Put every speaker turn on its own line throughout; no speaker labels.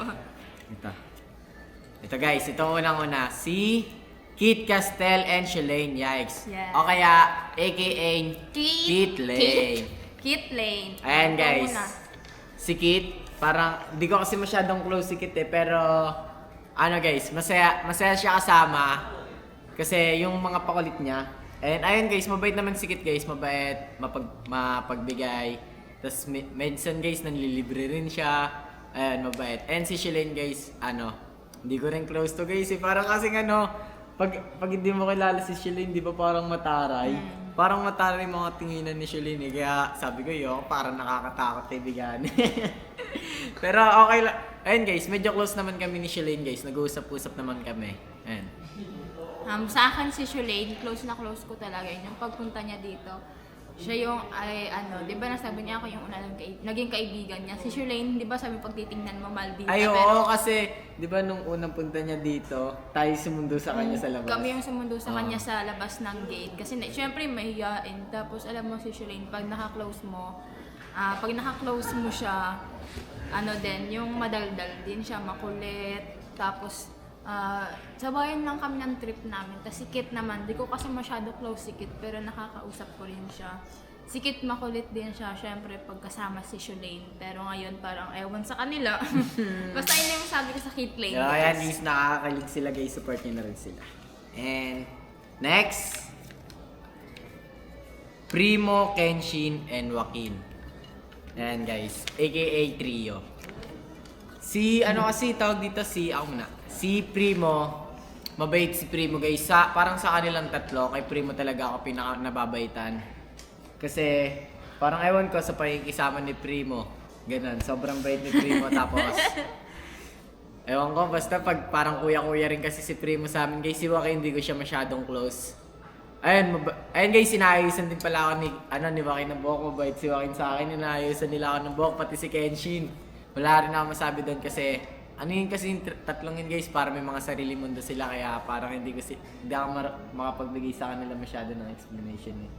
ba?
Ito guys, ito unang-una, si Kit Castel and Shalane Yikes.
Yes.
O kaya, aka Kit Lane.
Kit Lane.
Ayan
Ito
guys,
muna.
si Kit, parang, di ko kasi masyadong close si Kit pero, ano guys, masaya siya kasama. Kasi yung mga pakulit niya. And ayun guys, mabait naman si Kit guys, mabait, mapagbigay. Tapos minsan guys, nanlilibre rin siya. Ayun, mabait. And si Shalane guys, hindi ko rin close to guys eh. Parang kasing pag hindi mo kilala si Shalane, di ba parang mataray? Parang mataray yung mga tinginan ni Shalane eh. Kaya sabi ko yun, parang nakakatakot kaibigan. Pero okay lang. Ayun guys, medyo close naman kami ni Shalane guys. Nag-uusap-usap naman kami. Ayun.
Sa akin si Shalane, close na close ko talaga yun. Yung pagpunta niya dito, siya yung, di ba nasabi niya ako yung una naging kaibigan niya. Si Shalane, di ba sabi pag titingnan mo, Maldita.
Ay,
pero
oo, kasi, di ba nung unang punta niya dito, tayo sumundo sa kanya sa labas.
kami yung sumundo sa kanya sa labas ng gate. Kasi syempre mahihain. Tapos alam mo si Shalane, pag naka-close mo siya, yung madaldal din siya, makulit. Tapos, sabayan lang kami ng trip namin. Tapos si Kit naman, di ko kasi masyado close si Kit, pero nakakausap ko rin siya. Si Kit makulit din siya, syempre pagkasama si Shalane. Pero ngayon parang ewan sa kanila. Basta yun yung sabi ko sa Kit Lane.
So, ayan guys, nakakakilig sila guys, support nyo na rin sila. And, next, Primo, Kenshin, and Joaquin. Ayan guys, aka Trio. Si, kasi tawag dito si Primo, mabait si Primo guys. Parang sa kanilang tatlo, kay Primo talaga ako pinaka nababaitan. Kasi parang ewan ko sa pakikisama ni Primo. Ganun, sobrang bait ni Primo. Tapos, ewan ko, basta pag parang kuya-kuya rin kasi si Primo sa amin guys. Si Joaquin hindi ko siya masyadong close. Ayun guys, inaayusan din pala ako ni Joaquin ng buhok. Mabait si Joaquin sa akin, inaayusan nila ako ng buhok, pati si Kenshin. Wala rin ako masabi doon kasi kasi yung tatlong yun guys, para may mga sarili mundo sila, kaya parang hindi ako makapagbigay sa kanila masyado ng explanation eh.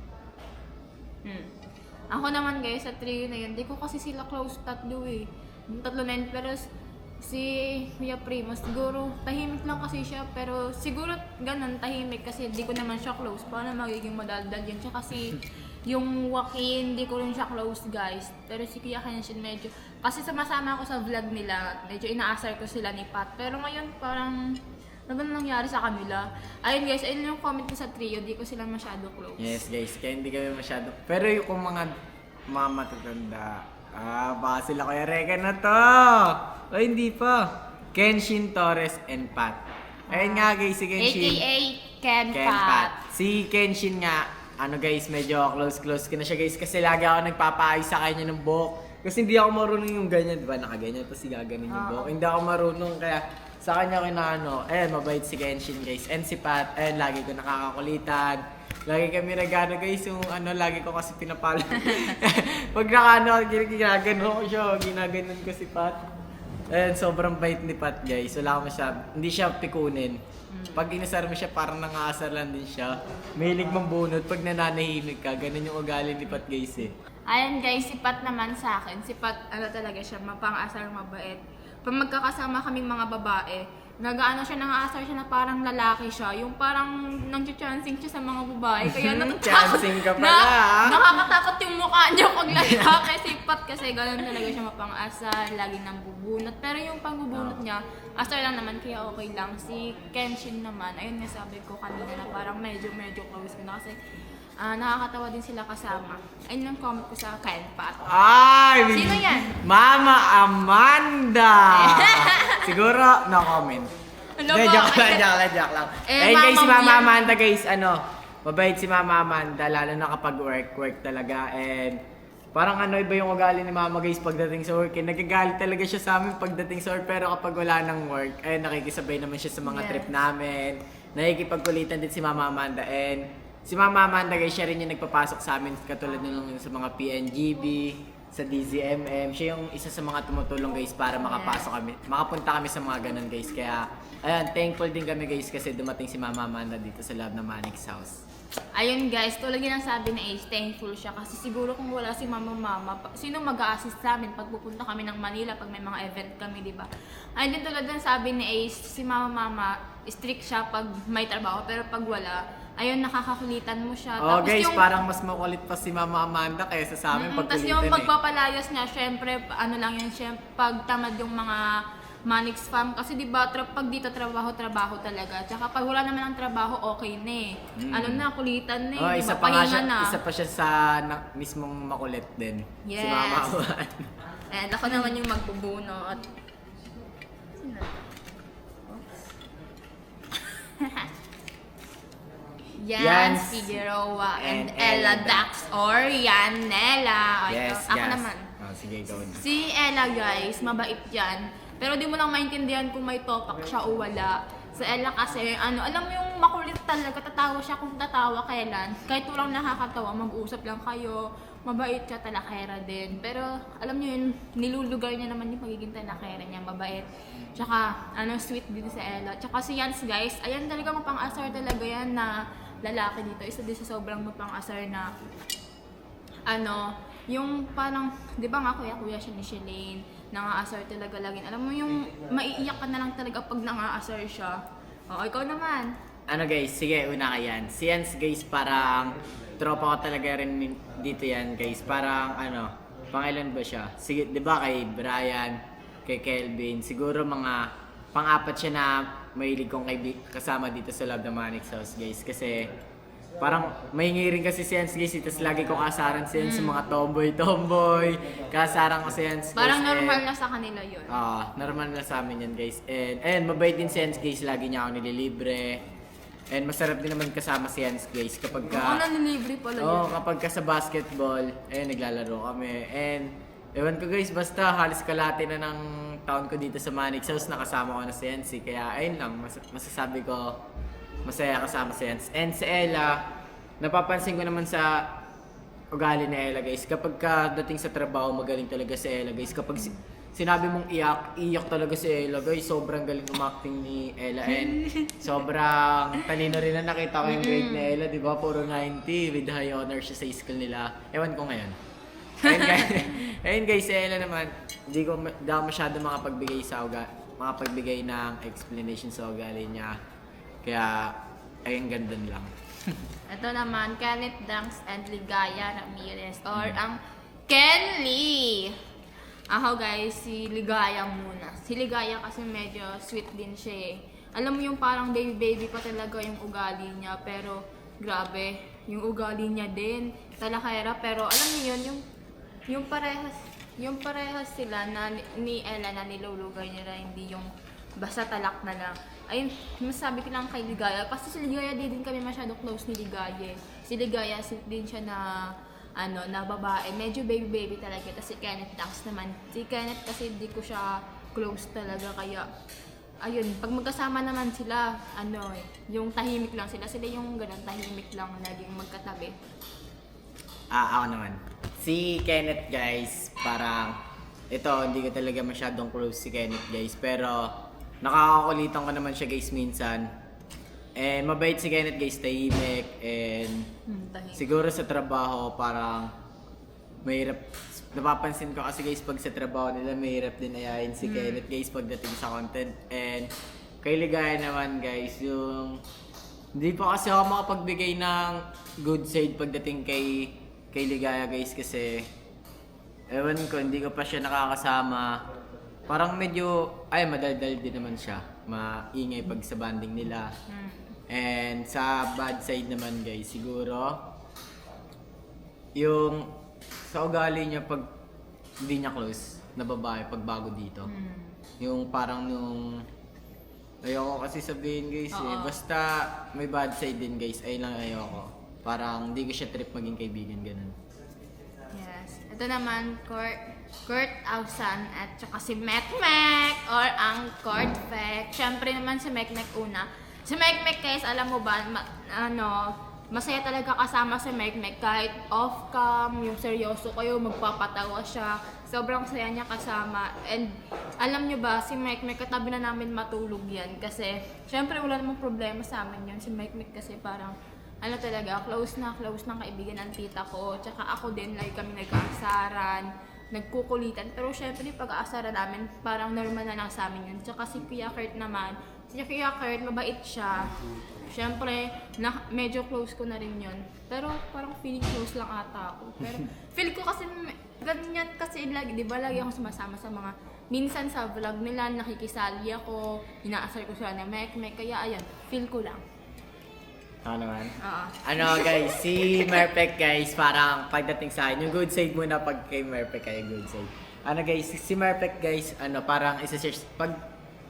Ako naman guys, sa trio na yun, di ko kasi sila close tatlo eh. Yung tatlo na yun, pero si Kuya Primo, siguro tahimik lang kasi siya, pero siguro ganun, tahimik kasi di ko naman siya close. Paano magiging madaldal yun? Siya kasi yung Joaquin, di ko rin siya close guys. Pero si Kuya Kenshin medyo, kasi sumasama ako sa vlog nila, medyo inaasar ko sila ni Pat. Pero ngayon parang, ano ba nangyari sa kanila? Ayun guys, ayun yung comment ko sa trio, di ko sila masyado close.
Yes guys, kaya hindi kami masyado. Pero yung kung mga matatanda, baka sila Kuya Reka na to. O hindi pa. Kenshin, Torres, and Pat. Ayun nga guys, si Kenshin.
AKA Ken
Pat.
Pat.
Si Kenshin nga, guys, medyo close ko na siya guys. Kasi lagi ako nagpapaayos sa kanya ng buhok. Kasi hindi ako marunong yung ganyan, di ba? Nakaganyan, tapos gaganin yung buhok. Hindi ako marunong, kaya sa kanya ako mabait si Kenshin guys. And si Pat, lagi ko nakakakulitan. Lagi kami guys, yung lagi ko kasi pinapalo. Pag ginaganon ko siya, ginaganon ko si Pat. Sobrang bait ni Pat guys. Wala hindi siya pikunin. Pag inasar mo siya, parang nangaasar lang din siya. Mahilig mambunot. Pag nananahimik ka, ganun yung ugali ni Pat guys eh.
Ayan guys, si Pat naman sa akin. Si Pat, talaga siya, mapang-asar, mabait. Pag magkakasama kaming mga babae, siya, nang-aasar siya na parang lalaki siya. Yung parang nang-chancing siya sa mga babae. Kaya natatakot.
Chancing ka pala.
Nakakatakot yung mukha niya pag lalaki. Si Pat kasi ganun talaga siya, mapang-asar, lagi nang bubunot. Pero yung pagbubunot niya, asar lang naman, kaya okay lang. Si Kenshin naman, ayun nga sabi ko kanina na parang medyo close ko na kasi nakakatawa din sila kasama. Ayun lang comment ko sa Ken Pat.
Ay!
Sino yan?
Mama Amanda! Siguro, no comment.
Ano
Hindi,
ba?
joke lang.
Eh,
Ayun guys, si
mama mo
Mama
yan.
Amanda guys, mabait si Mama Amanda, lalo na kapag work talaga. And parang iba yung ugali ni Mama guys pagdating sa work. Nagagalit talaga siya sa amin pagdating sa work, pero kapag wala nang work, nakikisabay naman siya sa mga
Yes.
trip namin. Nakikipagkulitan din si Mama Amanda. And si Mama Amanda guys, siya rin yung nagpapasok sa amin katulad nung sa mga PNGB, sa DZMM. Siya yung isa sa mga tumutulong guys para makapunta kami sa mga ganun guys. Kaya ayan, thankful din kami guys kasi dumating si Mama Amanda dito sa loob ng Manix House.
Ayun guys, tulad yun ang sabi ni Ace, thankful siya kasi siguro kung wala si mama, sino mag-a-assist sa amin pag pupunta kami ng Manila, pag may mga event kami, di ba? Ayun din tulad ng sabi ni Ace, si mama, strict siya pag may trabaho, pero pag wala, ayun, nakakakulitan mo siya.
Oh
Tapos
guys,
yung,
parang mas makulit pa si Mama Amanda kaysa sa amin pag
tapos yung pagpapalayas niya, syempre, ano lang yun, syempre, pag tamad yung mga Manix fam, kasi di ba pag dito trabaho talaga. Tsaka pag wala naman ang trabaho, okay na eh. Ano na, kulitan na eh.
Oh,
Di
isa
ba?
pa nga
Pahinga
siya,
na.
isa pa siya sa mismong makulit din. Si
Yes.
Mama Amanda.
And ako naman yung magbubunot. Sino? Yans Figueroa and Ella Dax or Yanela. Ay,
Yes,
ako
yes.
naman.
Oh, sige, go na.
Si Ella guys, mabait yan. Pero di mo lang maintindihan kung may topak siya o wala. Sa Ella kasi, alam mo yung makulit talaga, tatawa siya kung tatawa kailan. Kahit walang nakakatawa, mag-uusap lang kayo. Mabait siya, talakera din. Pero alam niyo yun, nilulugar niya naman yung pagiging talakera niya, mabait. Tsaka, sweet din sa Ella. Tsaka si Yans guys, ayan talaga mapang-asar talaga yan na lalaki dito. Isa din sa sobrang mapang-asar na, yung parang, di ba nga kuya siya ni Shalane, nang-aasar talaga lagi. Alam mo yung maiiyak ka na lang talaga pag nang-aasar siya. O, ikaw naman.
Guys, sige, una ka yan. Si Yans guys, parang tropa ko talaga rin dito yan guys. Parang pangilan ba siya? Sige, di ba kay Brian, kay Kelvin, siguro mga pang-apat siya na mahilig kong kasama dito sa loob ng Manix House guys. Kasi parang mahingi rin kasi si Yans guys, tapos lagi ko kasaran si Yans sa mga tomboy. Kasaran ko si Yans guys.
Parang normal na sa kanila yun.
Normal na sa amin yan guys. And mabait din si Yans guys, lagi niya ako nililibre. And masarap din naman kasama si Yans guys kapag
Oo, nanilibre pala yun.
kapag ka sa basketball, naglalaro kami. And ewan ko guys, basta halos kalahati na ng taon ko dito sa Manix House, nakasama ko na si Yans. Kaya ayun lang, masasabi ko, masaya kasama si Yans. And si Ella, napapansin ko naman sa ugali ni Ella guys, kapag dating sa trabaho, magaling talaga si Ella guys. Kapag sinabi mong iyak talaga si Ella guys. Sobrang galing umacting ni Ella. And sobrang talino rin na nakita ko yung grade ni Ella, di ba? Puro 90 with high honor siya sa school nila. Ewan ko ngayon. Ayun guys, si Ella naman, di ako masyado makapagbigay ng explanation sa ugali niya. Kaya, ayun, gandan lang.
Ito naman, Kenneth Danks and Ligaya Ramirez or ang Ken Lee. Ako guys, si Ligaya muna. Si Ligaya kasi medyo sweet din siya eh. Alam mo yung parang baby pa talaga yung ugali niya, pero grabe, yung ugali niya din, talakera, pero alam niyo yun, yung parehas sila na ni Ella na nilulugar niya na hindi yung basta talak na lang. Ayun, masabi ko lang kay Ligaya. Kasi si Ligaya din kami masyado close ni Ligaya. Si Ligaya, sweet din siya na na babae. Medyo baby talaga. Tapos si Kenneth Danks naman. Si Kenneth kasi di ko siya close talaga. Kaya, ayun, pag magkasama naman sila, yung tahimik lang sila. Sila yung ganun, tahimik lang, laging magkatabi.
Ako naman. Si Kenneth guys, parang, hindi ko talaga masyadong close si Kenneth guys. Pero, nakakakulitan ko naman siya guys minsan. And mabait si Kenneth guys, tahimik. And siguro sa trabaho parang mahirap. Napapansin ko kasi guys pag sa trabaho nila mahirap din ayayin si Kenneth guys pagdating sa content. And kay Ligaya naman guys, yung hindi pa kasi ako makapagbigay ng good side pagdating kay Ligaya guys kasi ewan ko, hindi ko pa siya nakakasama. Parang medyo, madaldal din naman siya. Maingay pag sa banding nila. And sa bad side naman guys, siguro, yung sa ugali niya pag hindi niya close na babae, pag bago dito. Yung parang nung... Ayoko kasi sabihin guys eh.
Oo.
Basta may bad side din guys. Ayun lang ayoko. Parang hindi ko siya trip maging kaibigan ganun.
Yes. Ito naman, Kurt Ausan at saka si Mekmek or ang Kurt Fek. Siyempre naman si Mekmek una. Si Mekmek guys, alam mo ba, masaya talaga kasama si Mekmek kahit off-cam, yung seryoso kayo, magpapatawa siya. Sobrang saya niya kasama. And alam niyo ba, si Mekmek katabi na namin matulog yan kasi syempre wala namang problema sa amin yun. Si Mekmek kasi parang ano talaga, close na kaibigan ng tita ko. Tsaka ako din, like kami nagkaasaran, nagkukulitan. Pero syempre yung pag-aasaran namin, parang normal na lang sa amin yun. Tsaka si Kuya Kurt naman, si Kuya Kurt, mabait siya. Syempre, medyo close ko na rin yun. Pero parang feeling close lang ata ako. Pero feel ko kasi, ganyan kasi lagi, di ba lagi ako sumasama sa mga, minsan sa vlog nila, nakikisali ako, inaasar ko sila na Mekmek. Kaya ayan, feel ko lang.
Ako naman.
Oo.
Ano guys, si Merpek guys, parang pagdating sa akin, yung good side muna pag kay Merpek kayo good side. Ano guys, si Merpek guys, parang isa-search, pag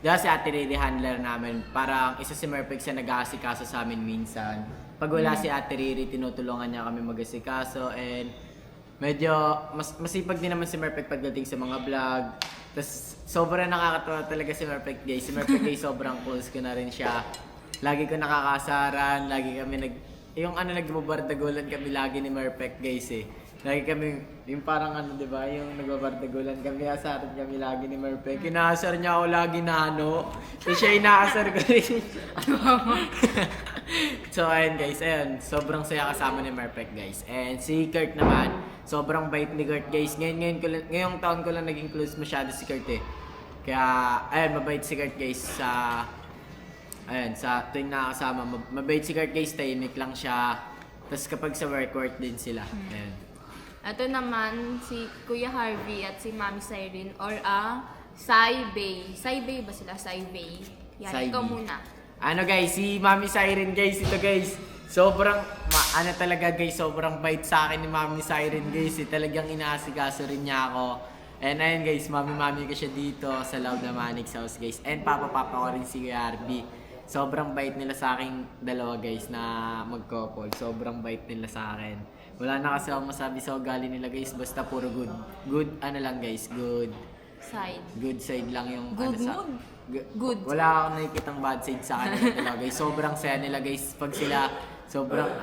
diba si Ate Riri handler namin, parang isa si Merpek sa nag-aasikaso sa amin minsan. Pag wala si Ate Riri, tinutulungan niya kami mag-asikaso and medyo masipag din naman si Merpek pagdating sa mga vlog. Tapos sobrang nakakatawa talaga si Merpek guys. Si Merpek guys sobrang close ko na rin siya. Lagi ko nakakasaran, lagi kami nagbabardagulan kami lagi ni Merpek guys eh. Lagi kami, yung parang di ba, yung nagbabardagulan kami, asaran kami lagi ni Merpek. Inaasar niya ako lagi na so siya inaasar ko rin. So ayun guys, sobrang saya kasama ni Merpek guys. And si Kurt naman, sobrang bait ni Kurt guys. Ngayong taon ko lang naging close masyado si Kurt eh. Kaya, mabait si Kurt guys sa tuwing nakakasama, mabait si Kurt guys, tahimik lang siya. Tapos kapag sa work din sila. Ayan.
Ito naman si Kuya Harvey at si Mami Cyrene or ang Saibay. Saibay ba sila? Saibay. Yan,
Saibay.
ikaw muna.
Ano guys, si Mami Cyrene guys, ito guys. Sobrang, talaga guys, sobrang bait sa akin ni Mami Cyrene guys. Talagang inaasikaso rin niya ako. And ayun guys, mami ko siya dito sa loob ng Manix House guys. And papa ko rin si Kuya Harvey. Sobrang bait nila sa aking dalawa guys na mag-couple. Sobrang bait nila sa akin. Wala na kasi ako masabi sa ugali nila guys. Basta puro good. Good lang guys. Good side lang yung
Good
sa...
mood. Good.
Wala akong nakikitang bad side sa kanila talaga guys. Sobrang saya nila guys. Pag sila,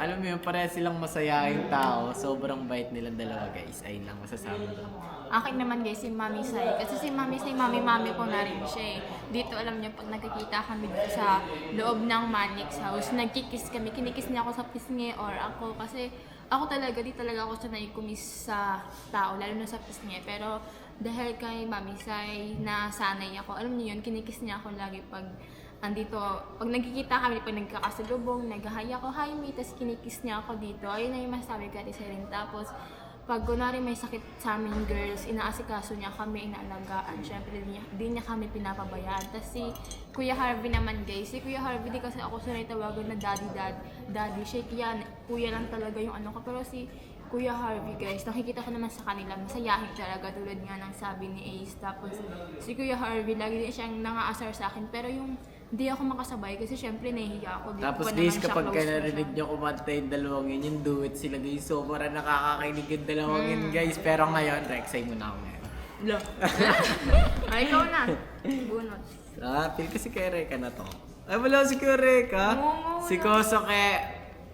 alam mo yun, pareha silang masayahing tao. Sobrang bait nilang dalawa guys. Ayun lang masasabi ko.
Akin naman guys, si Mami Sai. Kasi si Mami Sai, mami ko na rin siya eh. Dito alam niyo, pag nagkikita kami dito sa loob ng Manix House, nagkikiss kami. Kinikiss niya ako sa pisngi or ako. Kasi ako talaga, di talaga ako sanay kumiss sa tao, lalo na sa pisngi. Pero dahil kay Mami Sai, nasanay ako. Alam niyo yun, kinikiss niya ako lagi pag andito. Pag nagkikita kami, pag nagkakasalubong, naghahay ako, hi me, tapos kinikiss niya ako dito. Ayun na yung masasabi ko sa rin. Tapos, pag kunwari may sakit sa amin girls, inaasikaso niya kami, inaalagaan. Siyempre, di niya kami pinapabayaan. Tapos si Kuya Harvey naman guys, si Kuya Harvey di kasi ako sanay tawagan na daddy. Siya yan, kuya lang talaga yung ano ko. Pero si Kuya Harvey guys, nakikita ko naman sa kanila, masayahin talaga tulad nga ng sabi ni Ace. Tapos si Kuya Harvey, lagi din siyang nangaasar sa akin. Pero yung hindi ako makasabay kasi syempre nahihiya ako.
Tapos guys, kapag ka narinig nyo kumanta yung dalawang yun, yung duet sila guys. So, parang nakakakinig yung dalawang yun guys. Pero ngayon, Rexay muna ako ngayon.
Ay, ikaw na. Bunot.
Feel ko si Kuya Reka na to. Ay, wala si Kuya Reka. Si Kosoke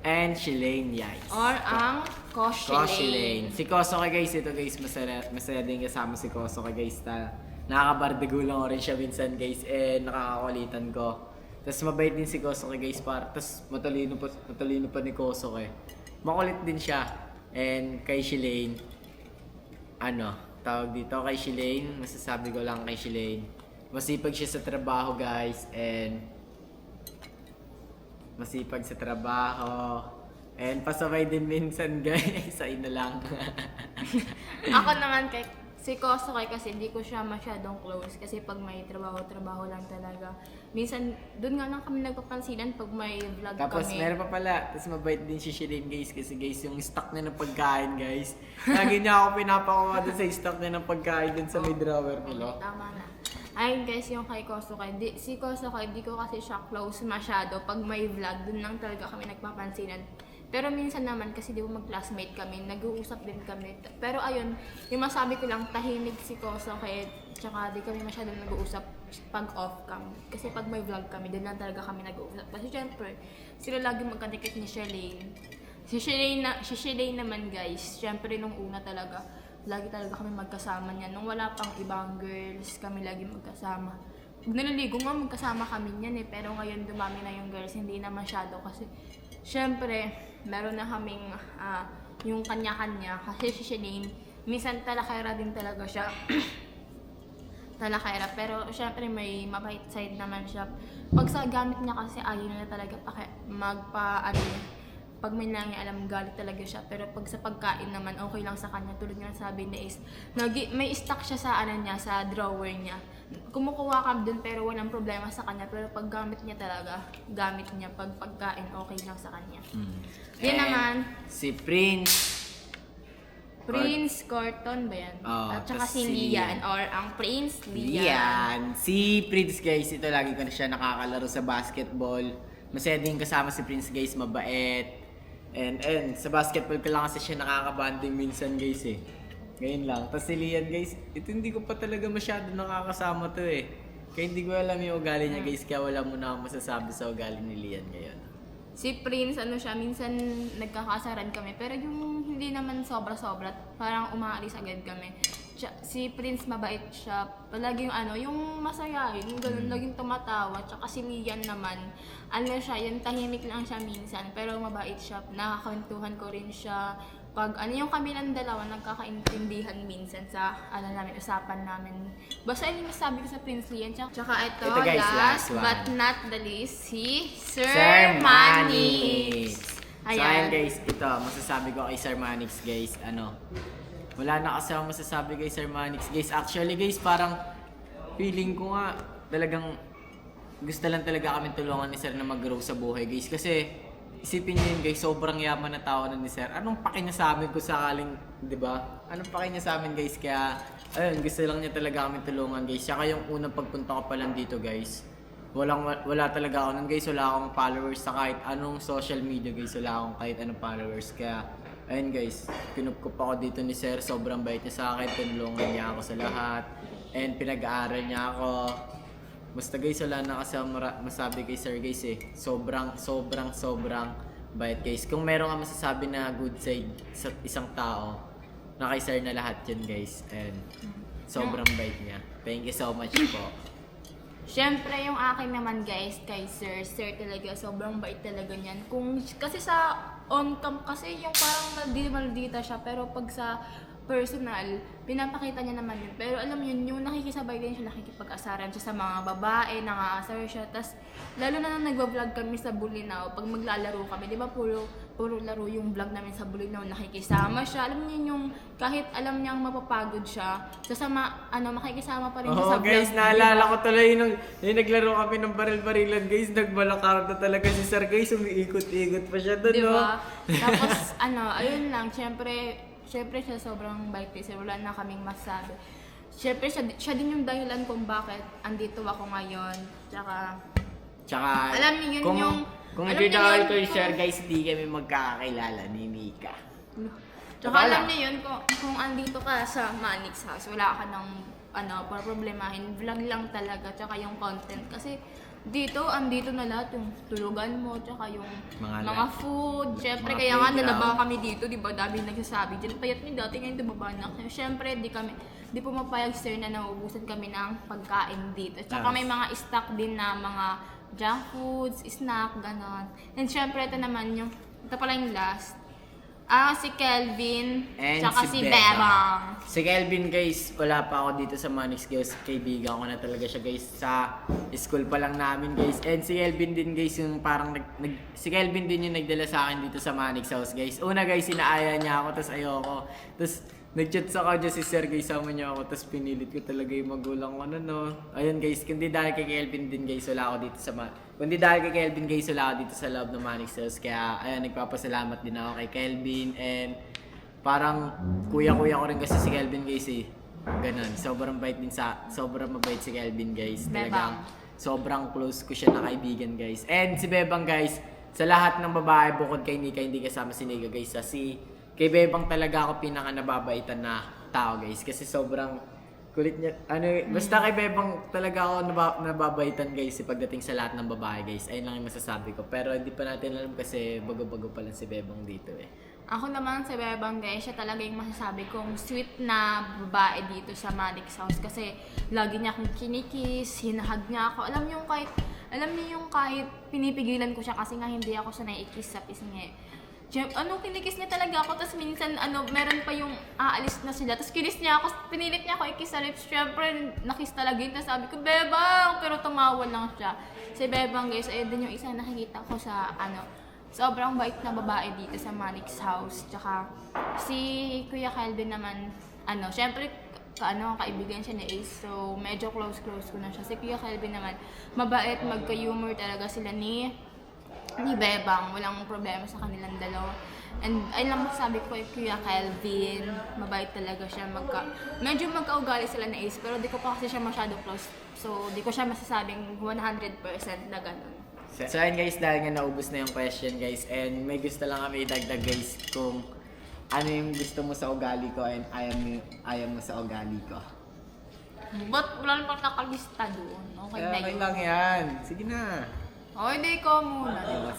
and Shilane, guys.
Or ang Koshilane.
Si Kosoke guys, ito guys, masaya din kasama si Kosoke guys. Nakakabardagulang ko rin siya minsan guys, nakakakulitan ko. Tapos mabait din si Kosoke guys, tapos matalino pa ni Kosoke. Makulit din siya. And kay Shilane, tawag dito kay Shilane, masasabi ko lang kay Shilane, masipag siya sa trabaho guys, and masipag sa trabaho. And pasabay din minsan guys, ayun na lang.
Ako naman kay si Kosoke kasi hindi ko siya masyadong close kasi pag may trabaho lang talaga. Minsan, doon nga lang kami nagpapansinan pag may vlog
Tapos
kami.
meron pa pala, tapos mabait din si Shilane guys kasi guys yung stock niya ng pagkain guys. Lagi niya ako pinapakuha doon sa stock niya ng pagkain doon sa may drawer nila.
Tama na. Ayun guys, yung kay Kosuke, si Kosuke, di ko kasi siya close masyado. Pag may vlog, dun lang talaga kami nagpapansinan. Pero minsan naman, kasi di ba mag-classmate kami, nag-uusap din kami. Pero ayun, yung masabi ko lang, tahimik si Kosuke, tsaka di kami masyado nag-uusap pag off cam. Kasi pag may vlog kami, dun lang talaga kami nag-uusap. Kasi syempre, sila lagi magkadikit ni Shalane. Si Shalane naman guys, syempre nung una talaga, lagi talaga kami magkasama niya. Nung wala pang ibang girls, kami lagi magkasama. Pag naliligo nga, magkasama kami niyan eh. Pero ngayon dumami na yung girls, hindi na masyado. Kasi, syempre, meron na kaming yung kanya-kanya. Kasi si Shalane, minsan talakera din talaga siya. Talakera. Pero, syempre, may mabait side naman siya. Pag sa gamit niya kasi, ayaw na talaga pag may nangyaalam, galit talaga siya. Pero pag sa pagkain naman, okay lang sa kanya. Tulad nga sabi ni Ace, may stock siya sa sa drawer niya. Kumukuha ka dun pero walang problema sa kanya. Pero pag gamit niya talaga, gamit niya. Pag pagkain, okay lang sa kanya. Yan naman,
Si Prince
Corton ba yan? At saka
tas
si Lian, or ang Prince Lian.
Lian. Si Prince guys, ito lagi ko na siya nakakalaro sa basketball. Masaya din kasama si Prince guys, mabait. And sa basketball ko lang kasi siya nakakabanding minsan guys eh. Ngayon lang. Tapos si Lian guys, ito hindi ko pa talaga masyado nakakasama to eh. Kaya hindi ko alam yung ugali niya guys, kaya wala muna akong masasabi sa ugali ni Lian ngayon.
Si Prince, minsan nagkakasaran kami. Pero yung hindi naman sobra-sobra, parang umaalis agad kami. Si Prince mabait siya. Palaging yung masayahin, yung ganun, laging tumatawa. Tsaka si Lian naman, siya, yung tahimik lang siya minsan. Pero mabait siya, nakakwentuhan ko rin siya. Pag yung kami ng dalawa, nagkakaintindihan minsan sa, namin, usapan namin. Basta yung sabi ko sa Prince Lian. Tsaka ito
guys, last one.
but not the least, si Sir Manix.
So ayan guys, ito, masasabi ko kay Sir Manix guys, wala na kasi akong masasabi kay Sir Manix guys. Actually guys, parang feeling ko nga talagang gusto lang talaga kami tulungan ni Sir na mag-grow sa buhay guys. Kasi isipin niyo yun guys, sobrang yaman na tao na ni Sir. Anong paki niya sa amin kung sakaling, di ba? Anong paki niya sa amin guys? Kaya ayun, gusto lang niya talaga kami tulungan guys. Saka yung unang pagpunta ko pa lang dito guys, wala talaga ako nun guys. Wala akong followers sa kahit anong social media guys. Wala akong kahit anong followers. Kaya ayun guys, kinup ko pa ako dito ni Sir. Sobrang bait niya sa akin. Tinulungan niya ako sa lahat. And pinag-aaral niya ako. Basta guys, wala na kasi masabi kay Sir guys eh. Sobrang bait guys. Kung meron ka masasabi na good side sa isang tao, na kay Sir na lahat yun guys. And sobrang bait niya. Thank you so much po.
Siyempre, yung akin naman guys, kay Sir talaga, sobrang bait talaga niyan. Kasi sa on-cam kasi yung parang maldita siya, pero pag sa personal, pinapakita niya naman yun. Pero alam mo yun, yung nakikisabay din siya, nakikipag-asaran siya sa mga babae, nang-aasar siya. Tas, lalo na nung nagwa-vlog kami sa Bulinaw, pag maglalaro kami, di ba puro laro yung vlog namin sa Bulinaw, nakikisama siya. Alam niyo yung, kahit alam niyang mapapagod siya, makikisama pa rin siya sa vlog.
Guys, naalala ko tuloy yung naglaro kami ng baril-barilan guys, nagbalakar na talaga si Sir guys, umiikot-ikot pa siya doon,
diba? Tapos, ayun lang, Siyempre siya sobrang bait kasi wala na kaming masabi. Siyempre siya din yung dahilan kung bakit andito ako ngayon. Tsaka alam niyo yun
kung hindi dahil kay Sir guys, hindi kami magkakakilala ni Mika.
Tsaka alam niyo yun, kung andito ka sa Manix House, wala ka ng problemahin. Vlog lang talaga, tsaka yung content. Kasi andito na lahat yung tulugan mo, tsaka yung mga food. Siyempre, kaya nga nalabang kami dito, di ba? Dami nagsasabi dyan. Payat niyo dati ngayon tumaba na. Siyempre, di pumapayag Sir na nauubusan kami ng pagkain dito. Tsaka may mga stock din na mga junk foods, snack, ganon. And siyempre, ito pala yung last. Si Kelvin,
and
tsaka si Bebang.
Si Kelvin guys, wala pa ako dito sa Manix guys. Kaibigan ko na talaga siya guys. Sa school pa lang namin guys. And si Kelvin din guys, yung parang si Kelvin din yung nagdala sa akin dito sa Manix House guys. Una guys, sinaaya niya ako, tapos ayoko. Tapos nag-chat sa kanya si Sir guys, sama niya ako. Tapos pinilit ko talaga yung magulang ko Ayun guys, kundi dahil kay Kelvin din guys, wala ako dito sa Kundi dahil kay Kelvin guys, wala ako dito sa loob ng Manix House. Kaya ayun, nagpapasalamat din ako kay Kelvin. And parang kuya-kuya ko rin kasi si Kelvin guys eh. Ganun. Sobrang mabait si Kelvin, guys.
Bebang.
Talagang sobrang close ko siya na kaibigan, guys. And si Bebang, guys, sa lahat ng babae bukod kay Nika, hindi kasama si Nika, guys. Kay Bebang talaga ako pinaka nababaitan na tao, guys. Kasi sobrang kulit niya. Basta kay Bebang talaga ako nababaitan, guys, pagdating sa lahat ng babae, guys. Ayun lang yung masasabi ko. Pero hindi pa natin alam kasi bago-bago pa lang si Bebang dito eh.
Ako naman sa Bebang, guys, siya talaga yung masasabi kong sweet na babae dito sa Manix House kasi lagi niya akong kinikis, hinahag niya ako. Alam niyo yung kahit pinipigilan ko siya kasi nga hindi ako siya naiikis sa pisngi. Kinikis niya talaga ako, tapos minsan meron pa yung aalis na sila, tapos kinis niya ako, pinilit niya ako ikis sa lips. Syempre, nakis talaga yun, tapos sabi ko, Bebang! Pero tumawa lang siya. Si Bebang, guys, ayun din yung isa nakikita ko sa sobrang bait na babae dito sa Manix House. Tsaka si Kuya Kelvin naman, syempre, kaibigan siya ni Ace. So, medyo close ko na siya. Si Kuya Kelvin naman, mabait, magka-humor talaga sila ni Bebang. Walang problema sa kanilang dalawa. And ayun lang masasabi ko kay Kuya Kelvin, mabait talaga siya. Medyo magkaugali sila ni Ace, pero di ko pa kasi siya masyado close. So, di ko siya masasabing 100% na ganun.
So ayun, guys, dahil nga naubos na yung question, guys, and may gusto lang kami idagdag, guys, kung ano yung gusto mo sa ugali ko and ayaw mo sa ugali ko.
Ba't wala naman nakalista doon? Okay na
Okay
yun.
lang yan. Sige na.
Hindi ko muna.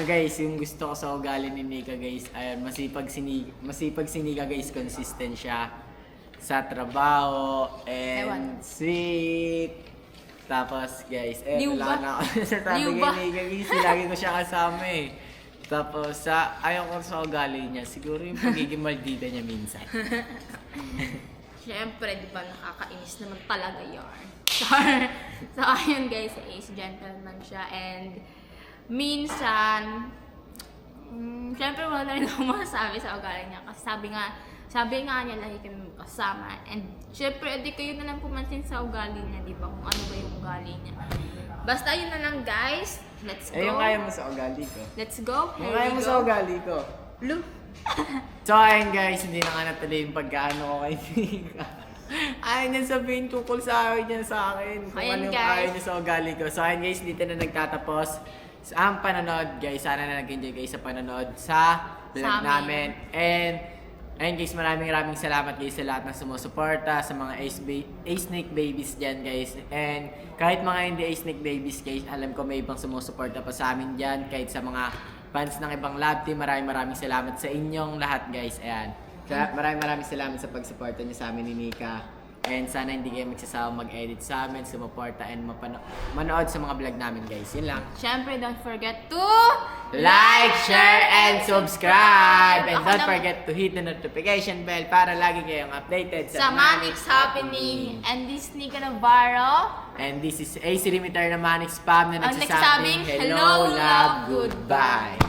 Guys, yung gusto ko sa ugali ni Nika, guys, ayun, masipag si Nika, guys, consistent siya sa trabaho and sweet. Tapos, guys, wala na ako nasasabi kay Nika, guys, lagi ko siya kasama eh. Tapos, ayaw ko sa ugali niya, siguro yung pagiging maldita niya minsan.
Siyempre, di ba nakakainis naman talaga yun. So, ayun guys, Ace, gentleman siya. And minsan, siyempre wala na rin ako masasabi sa ugali niya. Kasi sabi nga niya, lagi kami magkasama. And syempre, edi kayo na lang pumansin sa ugali niya, di ba? Kung ano ba yung ugali niya. Basta yun na lang, guys. Let's go.
Yung kaya mo sa ugali ko.
Let's go.
Yung kaya mo sa ugali ko.
Blue.
So, ayun, guys, hindi na nga natuloy yung pagkaano ko kay Nika. Ayaw niya sabihin tungkol sa ayaw niya sa akin. Kung
Ayan,
ano yung
guys.
ayaw niya sa ugali ko. So, ayun, guys, dito na nagtatapos ang panonood, guys. Sana na nag-enjoy kayo sa panonood sa vlog
Sa amin.
namin. And ayun, guys, maraming salamat, guys, sa lahat ng sumusuporta, sa mga A-Snake babies dyan, guys. And kahit mga hindi A-Snake babies, guys, alam ko may ibang sumusuporta pa sa amin dyan. Kahit sa mga fans ng ibang love team, maraming salamat sa inyong lahat, guys. Ayan. Maraming salamat sa pagsuporta niyo sa amin ni Nika. And sana hindi kayo magsasawang mag-edit sa amin, sumuporta, and manood sa mga vlog namin, guys. Yun lang.
Siyempre, don't forget to
Like, share, and subscribe! And
Ako
don't
naman-
forget to hit the notification bell para lagi kayong updated
sa Manix Happening. And this Nika Navarro.
And this is AC Limitar na Manix Spam na
Ang
nagsasabing,
nagsasabing,
hello,
hello,
love,
love,
goodbye!